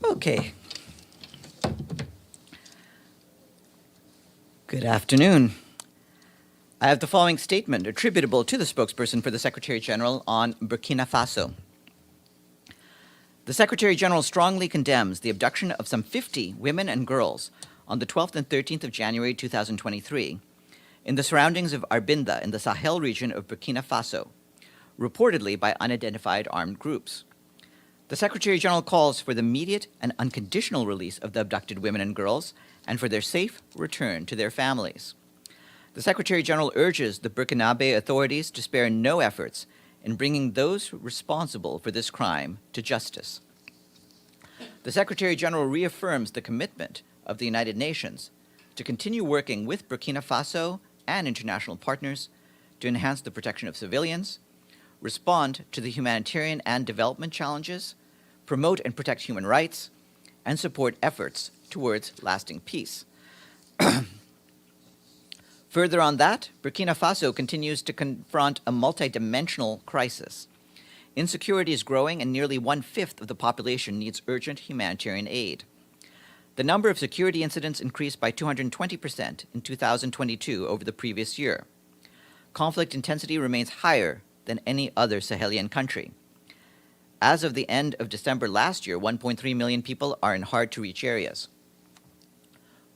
Okay. Good afternoon. I have the following statement attributable to the spokesperson for the Secretary General on Burkina Faso. The Secretary General strongly condemns the abduction of some 50 women and girls on the 12th and 13th of January 2023 in the surroundings of Arbinda in the Sahel region of Burkina Faso, reportedly by unidentified armed groups. The Secretary General calls for the immediate and unconditional release of the abducted women and girls and for their safe return to their families. The Secretary General urges the Burkinabé authorities to spare no efforts in bringing those responsible for this crime to justice. The Secretary General reaffirms the commitment of the United Nations to continue working with Burkina Faso and international partners to enhance the protection of civilians, respond to the humanitarian and development challenges, promote and protect human rights, and support efforts towards lasting peace. Further on that, Burkina Faso continues to confront a multidimensional crisis. Insecurity is growing and nearly 1/5 of the population needs urgent humanitarian aid. The number of security incidents increased by 220% in 2022 over the previous year. Conflict intensity remains higher than any other Sahelian country. As of the end of December last year, 1.3 million people are in hard-to-reach areas.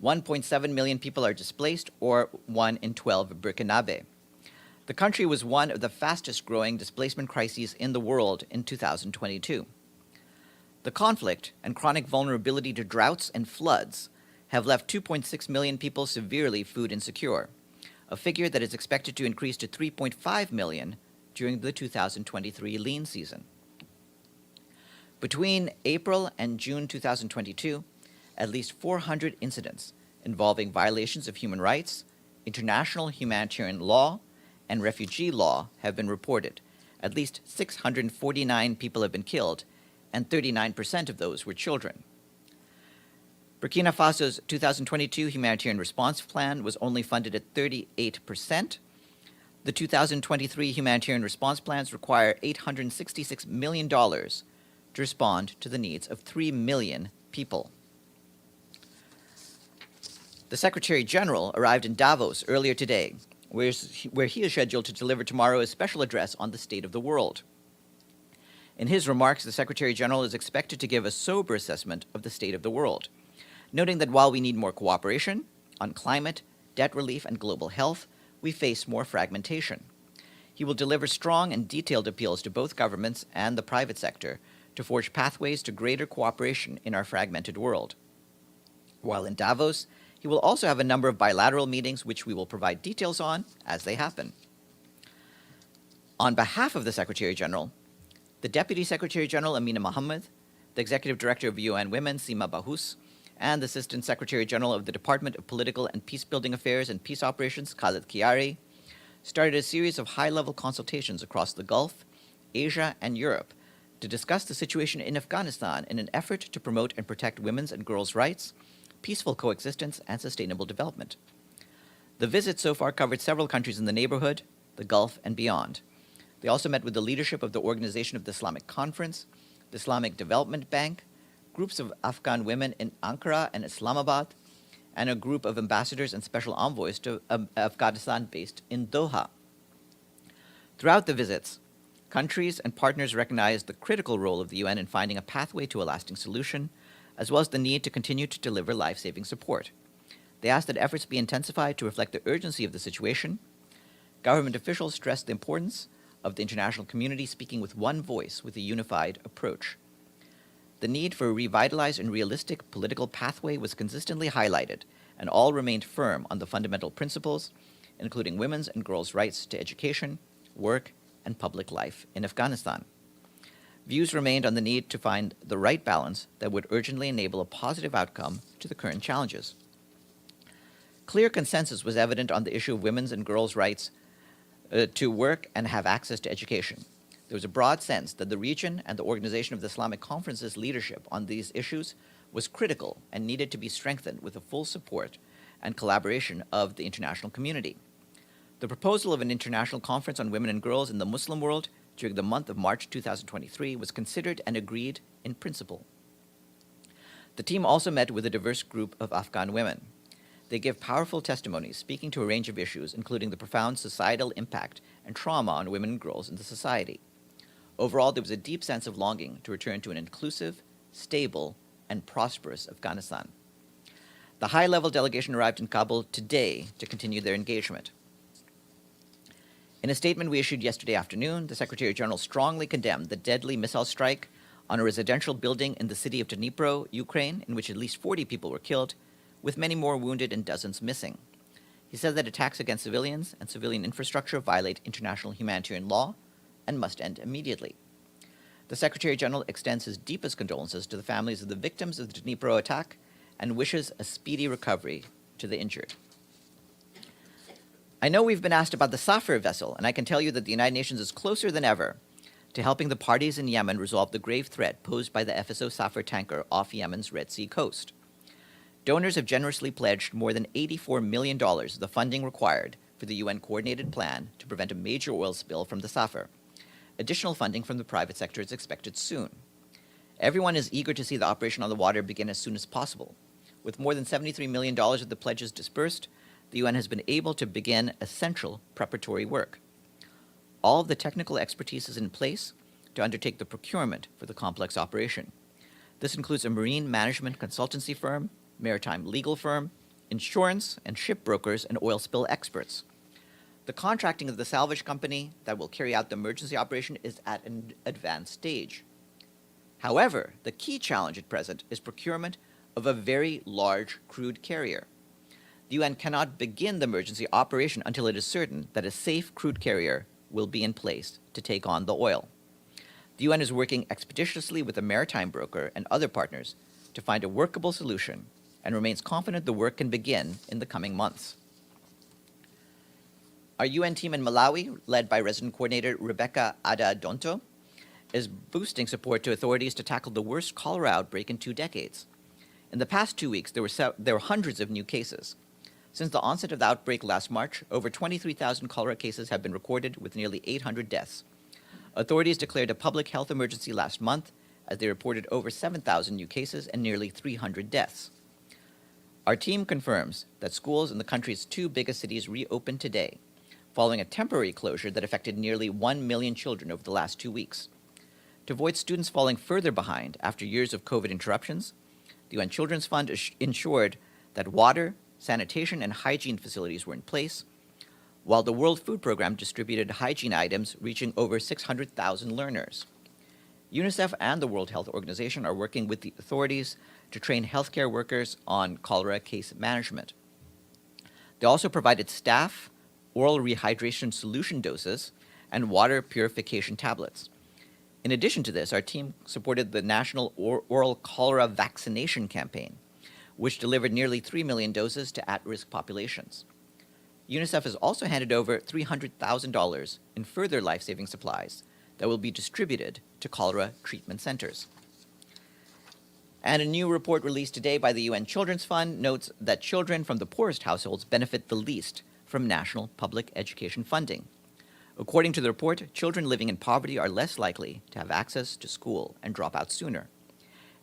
1.7 million people are displaced, or 1 in 12 Burkinabé. The country was one of the fastest-growing displacement crises in the world in 2022. The conflict and chronic vulnerability to droughts and floods have left 2.6 million people severely food insecure, a figure that is expected to increase to 3.5 million during the 2023 lean season. Between April and June 2022, at least 400 incidents involving violations of human rights, international humanitarian law, and refugee law have been reported. At least 649 people have been killed, and 39% of those were children. Burkina Faso's 2022 humanitarian response plan was only funded at 38%. The 2023 humanitarian response plans require $866 million to respond to the needs of 3 million people. The Secretary General arrived in Davos earlier today, where he is scheduled to deliver tomorrow a special address on the state of the world. In his remarks, the Secretary General is expected to give a sober assessment of the state of the world, noting that while we need more cooperation on climate, debt relief, and global health, we face more fragmentation. He will deliver strong and detailed appeals to both governments and the private sector to forge pathways to greater cooperation in our fragmented world. While in Davos, he will also have a number of bilateral meetings which we will provide details on as they happen. On behalf of the Secretary General, the Deputy Secretary General Amina Mohammed, the Executive Director of UN Women Sima Bahous, and the Assistant Secretary General of the Department of Political and Peacebuilding Affairs and Peace Operations, Khaled Kiari, started a series of high-level consultations across the Gulf, Asia, and Europe to discuss the situation in Afghanistan in an effort to promote and protect women's and girls' rights, peaceful coexistence, and sustainable development. The visit so far covered several countries in the neighborhood, the Gulf, and beyond. They also met with the leadership of the Organization of the Islamic Conference, the Islamic Development Bank, groups of Afghan women in Ankara and Islamabad, and a group of ambassadors and special envoys to Afghanistan based in Doha. Throughout the visits, countries and partners recognized the critical role of the UN in finding a pathway to a lasting solution, as well as the need to continue to deliver life-saving support. They asked that efforts be intensified to reflect the urgency of the situation. Government officials stressed the importance of the international community speaking with one voice with a unified approach. The need for a revitalized and realistic political pathway was consistently highlighted, and all remained firm on the fundamental principles, including women's and girls' rights to education, work, and public life in Afghanistan. Views remained on the need to find the right balance that would urgently enable a positive outcome to the current challenges. Clear consensus was evident on the issue of women's and girls' rights to work and have access to education. There was a broad sense that the region and the Organization of the Islamic Conference's leadership on these issues was critical and needed to be strengthened with the full support and collaboration of the international community. The proposal of an international conference on women and girls in the Muslim world during the month of March 2023 was considered and agreed in principle. The team also met with a diverse group of Afghan women. They give powerful testimonies speaking to a range of issues, including the profound societal impact and trauma on women and girls in the society. Overall, there was a deep sense of longing to return to an inclusive, stable, and prosperous Afghanistan. The high-level delegation arrived in Kabul today to continue their engagement. In a statement we issued yesterday afternoon, the Secretary General strongly condemned the deadly missile strike on a residential building in the city of Dnipro, Ukraine, in which at least 40 people were killed, with many more wounded and dozens missing. He said that attacks against civilians and civilian infrastructure violate international humanitarian law and must end immediately. The Secretary General extends his deepest condolences to the families of the victims of the Dnipro attack and wishes a speedy recovery to the injured. I know we've been asked about the Safar vessel, and I can tell you that the United Nations is closer than ever to helping the parties in Yemen resolve the grave threat posed by the FSO Safar tanker off Yemen's Red Sea coast. Donors have generously pledged more than $84 million of the funding required for the UN coordinated plan to prevent a major oil spill from the Safar. Additional funding from the private sector is expected soon. Everyone is eager to see the operation on the water begin as soon as possible. With more than $73 million of the pledges dispersed, the UN has been able to begin essential preparatory work. All of the technical expertise is in place to undertake the procurement for the complex operation. This includes a marine management consultancy firm, maritime legal firm, insurance and ship brokers, and oil spill experts. The contracting of the salvage company that will carry out the emergency operation is at an advanced stage. However, the key challenge at present is procurement of a very large crude carrier. The UN cannot begin the emergency operation until it is certain that a safe crude carrier will be in place to take on the oil. The UN is working expeditiously with a maritime broker and other partners to find a workable solution and remains confident the work can begin in the coming months. Our UN team in Malawi, led by Resident Coordinator Rebecca Ada-Donto, is boosting support to authorities to tackle the worst cholera outbreak in 2 decades. In the past 2 weeks, there were hundreds of new cases. Since the onset of the outbreak last March, over 23,000 cholera cases have been recorded, with nearly 800 deaths. Authorities declared a public health emergency last month, as they reported over 7,000 new cases and nearly 300 deaths. Our team confirms that schools in the country's 2 biggest cities reopened today, following a temporary closure that affected nearly 1 million children over the last 2 weeks. To avoid students falling further behind after years of COVID interruptions, the UN Children's Fund ensured that water, sanitation, and hygiene facilities were in place, while the World Food Program distributed hygiene items reaching over 600,000 learners. UNICEF and the World Health Organization are working with the authorities to train healthcare workers on cholera case management. They also provided staff oral rehydration solution doses and water purification tablets. In addition to this, our team supported the National Oral Cholera Vaccination Campaign, which delivered nearly 3 million doses to at-risk populations. UNICEF has also handed over $300,000 in further life-saving supplies that will be distributed to cholera treatment centers. And a new report released today by the UN Children's Fund notes that children from the poorest households benefit the least from national public education funding. According to the report, children living in poverty are less likely to have access to school and drop out sooner.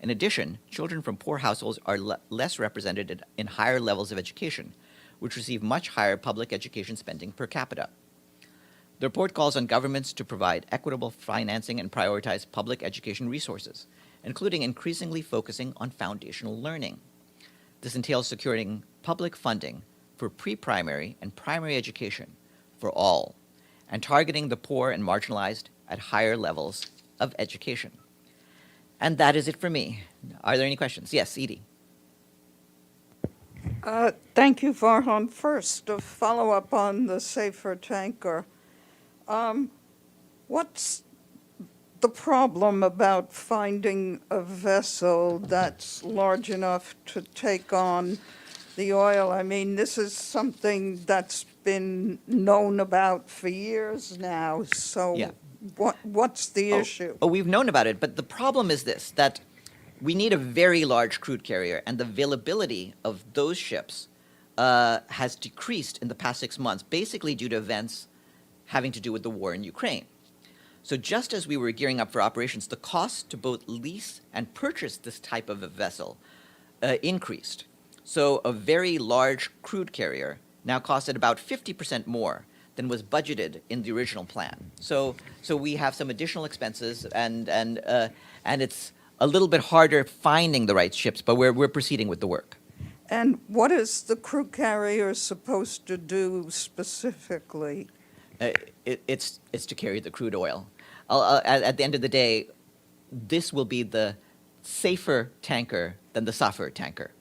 In addition, children from poor households are less represented in higher levels of education, which receive much higher public education spending per capita. The report calls on governments to provide equitable financing and prioritize public education resources, including increasingly focusing on foundational learning. This entails securing public funding for pre-primary and primary education for all, and targeting the poor and marginalized at higher levels of education. And that is it for me. Are there any questions? Yes, Edie. Thank you, Farhan. First, a follow-up on the Safar tanker. What's the problem about finding a vessel that's large enough to take on the oil? I mean, this is something that's been known about for years now, so Yeah. what's the issue? Oh, we've known about it, but the problem is this, that we need a very large crude carrier, and the availability of those ships has decreased in the past 6 months, basically due to events having to do with the war in Ukraine. So just as we were gearing up for operations, the cost to both lease and purchase this type of a vessel increased. So a very large crude carrier now costs at about 50% more than was budgeted in the original plan. So we have some additional expenses, and it's a little bit harder finding the right ships, but we're proceeding with the work. And what is the crew carrier supposed to do specifically? It's to carry the crude oil. At the end of the day, this will be the safer tanker than the safer tanker.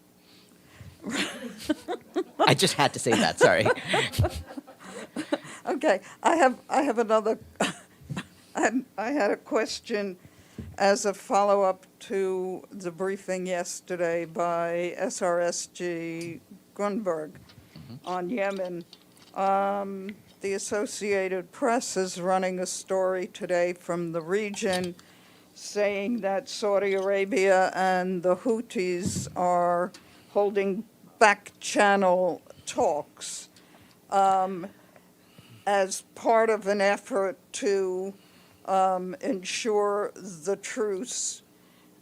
I just had to say that. Sorry. Okay, I have another. I had a question as a follow-up to the briefing yesterday by SRSG Grunberg on Yemen. The Associated Press is running a story today from the region saying that Saudi Arabia and the Houthis are holding back-channel talks as part of an effort to ensure the truce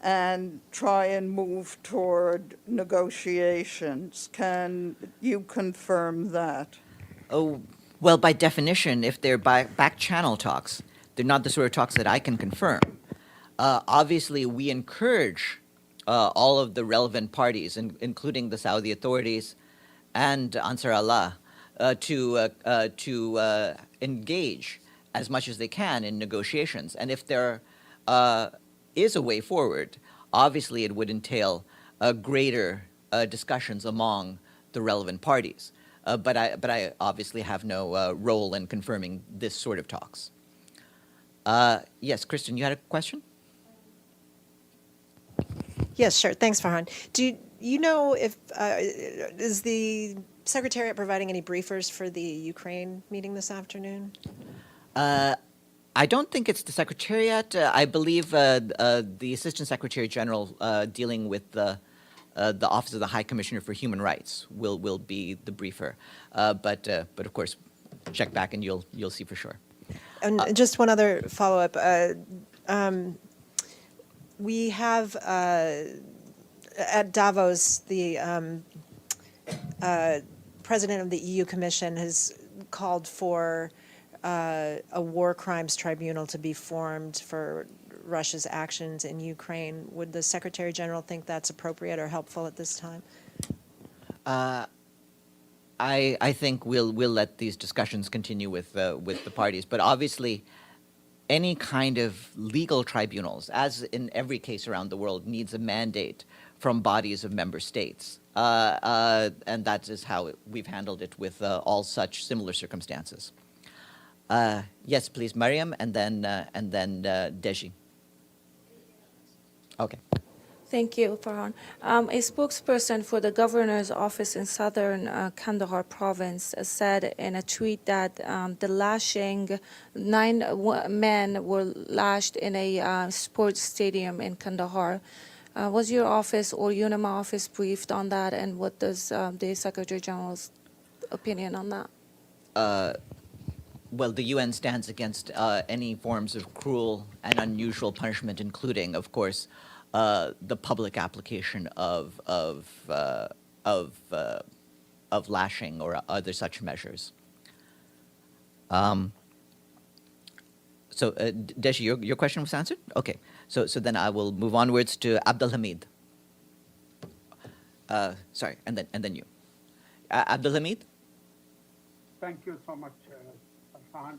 and try and move toward negotiations. Can you confirm that? Oh, well, by definition, if they're back channel talks, they're not the sort of talks that I can confirm. Obviously, we encourage all of the relevant parties, including the Saudi authorities and Ansar Allah, to engage as much as they can in negotiations. And if there is a way forward, obviously it would entail greater discussions among the relevant parties. But I obviously have no role in confirming this sort of talks. Yes, Kristen, you had a question? Yes, sure. Thanks, Farhan. Do you know if is the Secretariat providing any briefers for the Ukraine meeting this afternoon? I don't think it's the Secretariat. I believe the Assistant Secretary General dealing with the Office of the High Commissioner for Human Rights will be the briefer. But of course, check back and you'll see for sure. And just one other follow-up. We have at Davos, the president of the EU Commission has called for a war crimes tribunal to be formed for Russia's actions in Ukraine. Would the Secretary General think that's appropriate or helpful at this time? I think we'll let these discussions continue with the parties, but obviously, any kind of legal tribunals, as in every case around the world, needs a mandate from bodies of member states, and that is how we've handled it with all such similar circumstances. Yes, please, Mariam, and then Deji. Okay. Thank you, Farhan. A spokesperson for the governor's office in southern Kandahar province said in a tweet that the lashing, 9 men were lashed in a sports stadium in Kandahar. Was your office or UNIMA office briefed on that, and what does the Secretary General's opinion on that? Well, the UN stands against any forms of cruel and unusual punishment, including, of course, the public application of lashing or other such measures. So, Deshi, your question was answered? Okay. So then I will move onwards to Abdelhamid. Sorry, and then you. Abdelhamid? Thank you so much, Farhan.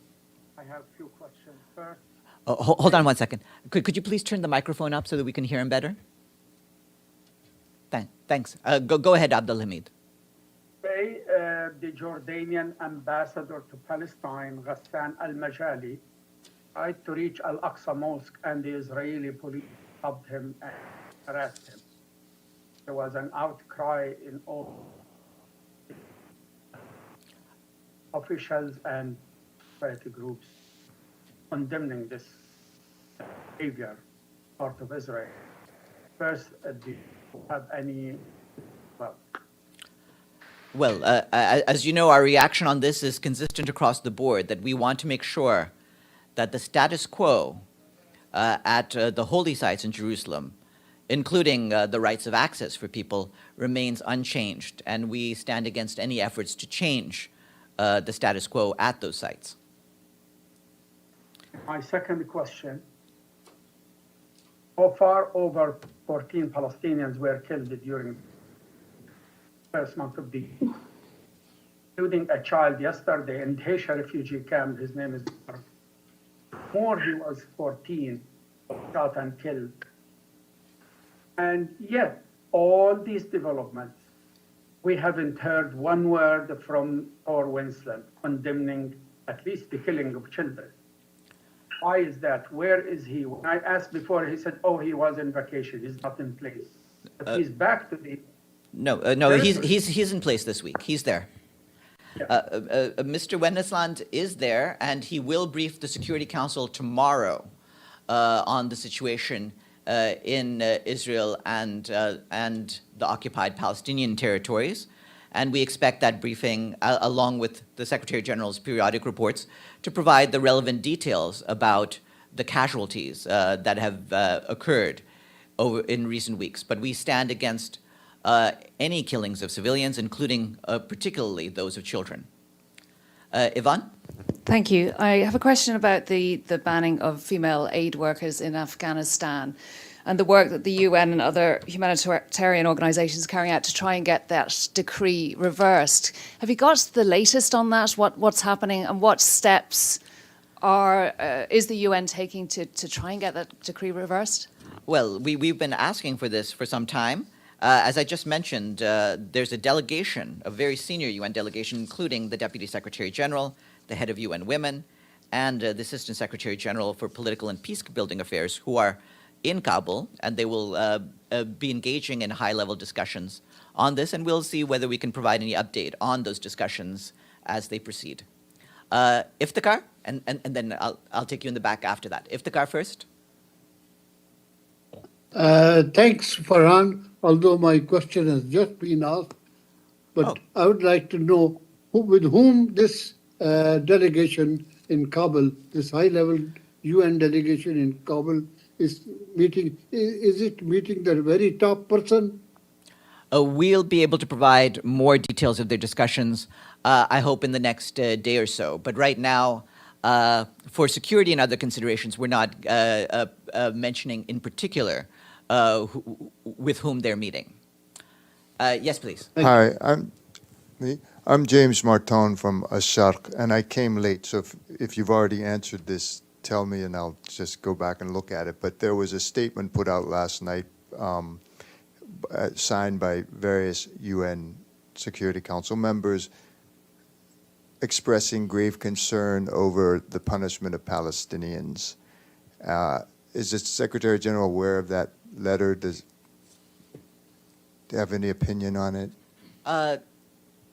I have a few questions. First, Hold on one second. Could you please turn the microphone up so that we can hear him better? Thanks. Go ahead, Abdelhamid. today, the Jordanian ambassador to Palestine, Ghassan al-Majali, tried to reach Al-Aqsa Mosque, and the Israeli police stopped him and harassed him. There was an outcry in all officials and society groups condemning this behavior part of Israel. First, do you have any, Well, as you know, our reaction on this is consistent across the board, that we want to make sure that the status quo at the holy sites in Jerusalem including the rights of access for people, remains unchanged, and we stand against any efforts to change the status quo at those sites. My second question, so far over 14 Palestinians were killed during the first month of the year, including a child yesterday in Daisha refugee camp. His name is more, he was 14, shot and killed. And yet, all these developments, we haven't heard one word from Thor Winston condemning at least the killing of children. Why is that? Where is he? When I asked before, he said, oh, he was in vacation. He's not in place. But he's back to the... No, he's in place this week. He's there. Yeah. Mr. Wennesland is there, and he will brief the Security Council tomorrow on the situation in Israel and the occupied Palestinian territories. And we expect that briefing, along with the Secretary General's periodic reports, to provide the relevant details about the casualties that have occurred in recent weeks. But we stand against any killings of civilians, including particularly those of children. Yvonne? Thank you. I have a question about the banning of female aid workers in Afghanistan and the work that the UN and other humanitarian organisations are carrying out to try and get that decree reversed. Have you got the latest on that? What's happening and what steps is the UN taking to try and get that decree reversed? Well, we've been asking for this for some time. As I just mentioned, there's a delegation, a very senior UN delegation, including the Deputy Secretary General, the head of UN Women, and the Assistant Secretary General for Political and Peace-Building Affairs, who are in Kabul, and they will be engaging in high-level discussions on this, and we'll see whether we can provide any update on those discussions as they proceed. Iftikhar, and then I'll take you in the back after that. Iftikhar first. Thanks, Farhan, although my question has just been asked. But I would like to know with whom this delegation in Kabul, this high-level UN delegation in Kabul, is meeting. Is it meeting the very top person? We'll be able to provide more details of their discussions, I hope, in the next day or so. But right now, for security and other considerations, we're not mentioning in particular with whom they're meeting. Yes, please. Hi, I'm James Marton from Asharq, and I came late, so if you've already answered this, tell me and I'll just go back and look at it. But there was a statement put out last night signed by various UN Security Council members expressing grave concern over the punishment of Palestinians. Is the Secretary General aware of that letter? Do you have any opinion on it?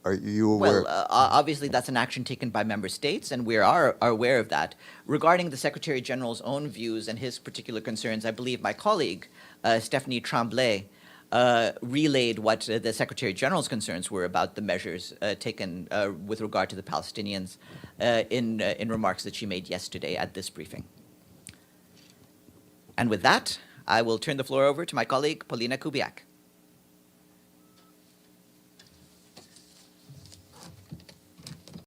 Are you aware? Well, obviously that's an action taken by member states, and we are aware of that. Regarding the Secretary General's own views and his particular concerns, I believe my colleague, Stephanie Tremblay, relayed what the Secretary General's concerns were about the measures taken with regard to the Palestinians in remarks that she made yesterday at this briefing. And with that, I will turn the floor over to my colleague, Polina Kubiak.